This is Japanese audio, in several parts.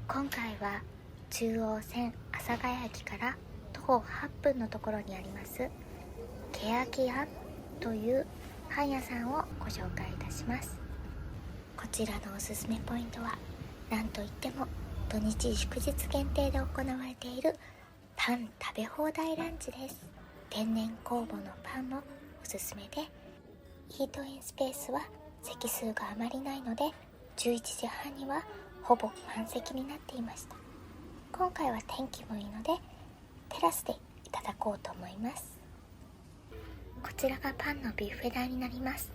今回は中央線阿佐ヶ谷駅から徒歩8分のところにあります欅屋というパン屋さんをご紹介いたします。こちらのおすすめポイントはなんといっても土日祝日限定で行われているパン食べ放題ランチです。天然酵母のパンもおすすめで、イートインスペースは席数があまりないので11時半にはほぼ満席になっていました。今回は天気もいいのでテラスでいただこうと思います。こちらがパンのビュッフェ台になります。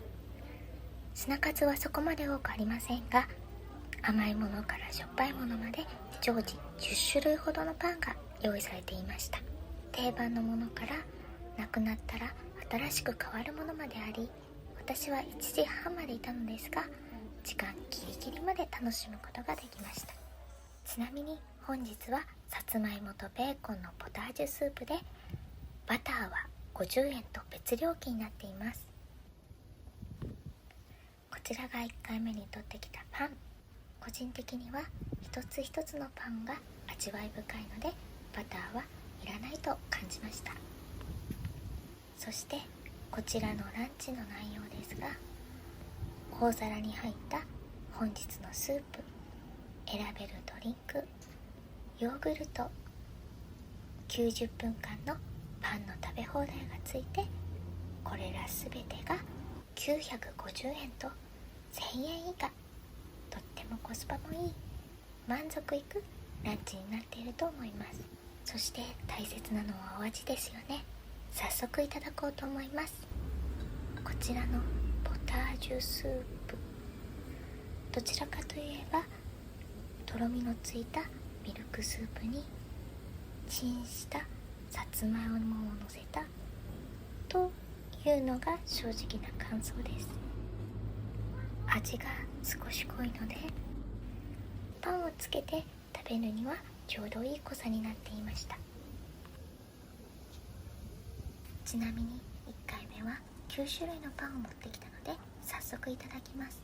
品数はそこまで多くありませんが、甘いものからしょっぱいものまで常時10種類ほどのパンが用意されていました。定番のものからなくなったら新しく変わるものまであり、私は1時半までいたのですが時間ギリギリまで楽しむことができました。ちなみに本日はさつまいもとベーコンのポタージュスープで、バターは50円と別料金になっています。こちらが1回目に取ってきたパン。個人的には一つ一つのパンが味わい深いのでバターはいらないと感じました。そしてこちらのランチの内容ですが、大皿に入った本日のスープ、選べるドリンク、ヨーグルト、90分間のパンの食べ放題がついて、これらすべてが950円と1000円以下、とってもコスパもいい、満足いくランチになっていると思います。そして大切なのはお味ですよね。早速いただこうと思います。こちらのポタージュスープ、どちらかといえばとろみのついたミルクスープにチンしたさつまいもをのせたというのが正直な感想です。味が少し濃いのでパンをつけて食べるにはちょうどいい濃さになっていました。ちなみに1回目は9種類のパンを持ってきたので早速いただきます。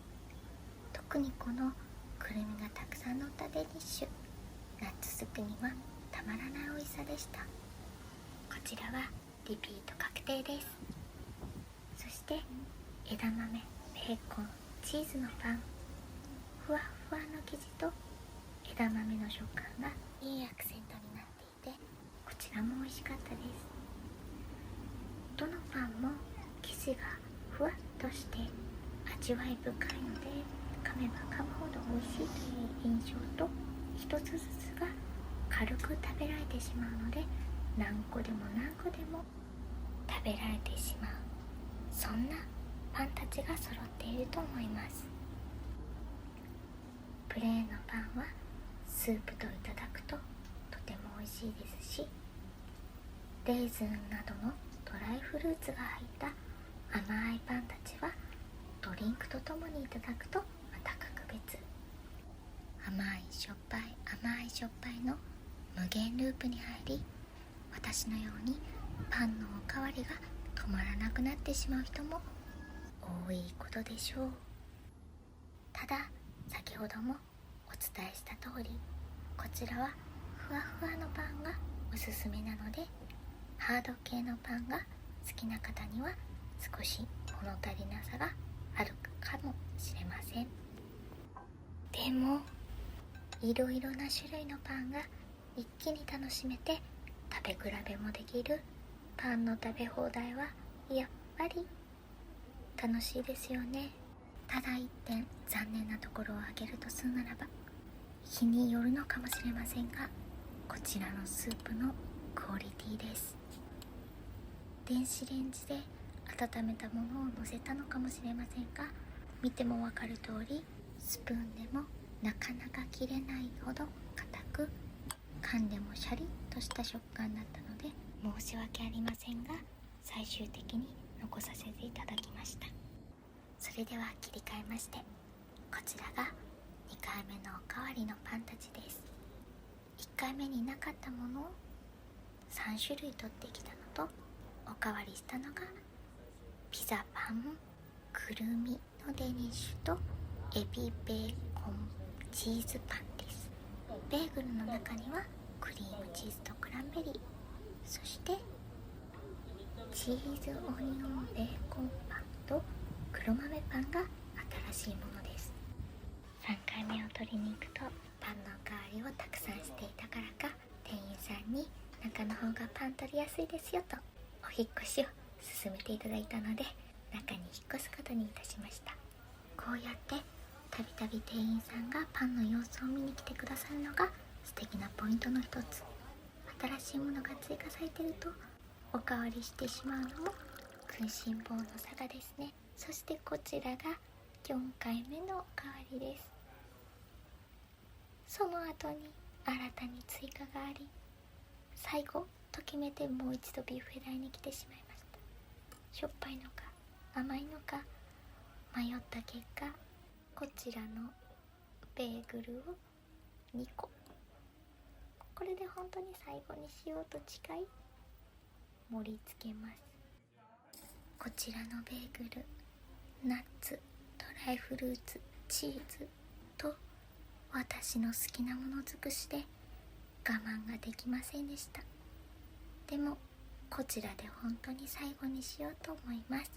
特にこのくるみがたくさん乗ったデニッシュ、ナッツ好きにはたまらない美味しさでした。こちらはリピート確定です。そして枝豆、ベーコン、チーズのパン、ふわふわの生地と枝豆の食感がいいアクセントになっていて、こちらも美味しかったです。どのパンも生地がふわっとして味わい深いので、噛めば噛むほど美味しいという印象と、一つずつが軽く食べられてしまうので何個でも何個でも食べられてしまう、そんなパンたちが揃っていると思います。プレーンのパンはスープといただくととても美味しいですし、レーズンなどのドライフルーツが入った甘いパンたちはドリンクとともにいただくとまた格別。甘いしょっぱい甘いしょっぱいの無限ループに入り、私のようにパンのおかわりが止まらなくなってしまう人も多いことでしょう。ただ先ほどもお伝えした通り、こちらはふわふわのパンがおすすめなので、ハード系のパンが好きな方には少し物足りなさがあるかもしれません。でもいろいろな種類のパンが一気に楽しめて食べ比べもできるパンの食べ放題はやっぱり楽しいですよね。ただ一点残念なところを挙げるとするならば、日によるのかもしれませんが、こちらのスープのクオリティです。電子レンジで温めたものを乗せたのかもしれませんが、見てもわかる通りスプーンでもなかなか切れないほど硬く、噛んでもシャリッとした食感だったので申し訳ありませんが、最終的に残させていただきました。それでは切り替えまして、こちらが2回目のおかわりのパンたちです。1回目になかったものを3種類取ってきたのと、おかわりしたのがピザパン、くるみのデニッシュとエビベーコンチーズパンです。ベーグルの中にはクリームチーズとクランベリー、そしてチーズオニオンベーコンパンと黒豆パンが新しいものです。3回目を取りに行くとパンのおかわりをたくさんしていたからか、店員さんに中の方がパン取りやすいですよとお引っ越しを勧めていただいたので、中に引っ越すことにいたしました。こうやってたびたび店員さんがパンの様子を見に来てくださるのが素敵なポイントの一つ。新しいものが追加されてるとおかわりしてしまうのも食いしん坊の差がですね。そしてこちらが4回目のおかわりです。その後に新たに追加があり、最後と決めてもう一度ビュッフェ台に来てしまいました。しょっぱいのか甘いのか迷った結果、こちらのベーグルを2個、これで本当に最後にしようと誓い盛り付けます。こちらのベーグル、ナッツ、ドライフルーツ、チーズと私の好きなもの尽くしで我慢ができませんでした。でもこちらで本当に最後にしようと思います。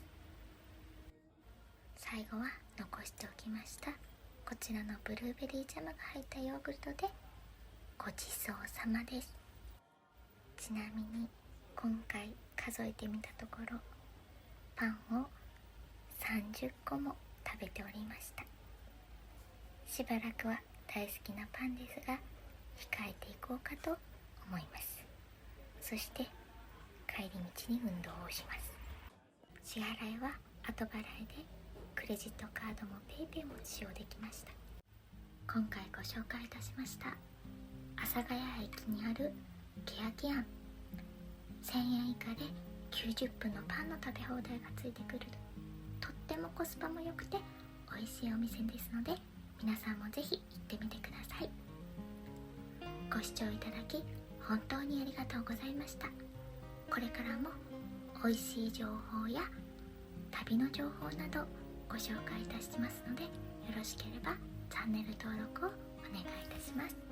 最後は残しておきましたこちらのブルーベリージャムが入ったヨーグルトでごちそうさまです。ちなみに今回数えてみたところ、パンを30個も食べておりました。しばらくは大好きなパンですが控えていこうかと思います。そして帰り道に運動をします。支払いは後払いでクレジットカードも PayPay も使用できました。今回ご紹介いたしました阿佐ヶ谷駅にあるケヤキ庵、1000円以下で90分のパンの食べ放題がついてくるとってもコスパも良くて美味しいお店ですので、皆さんもぜひ行ってみてください。ご視聴いただき本当にありがとうございました。これからも美味しい情報や旅の情報などご紹介いたしますので、よろしければチャンネル登録をお願いいたします。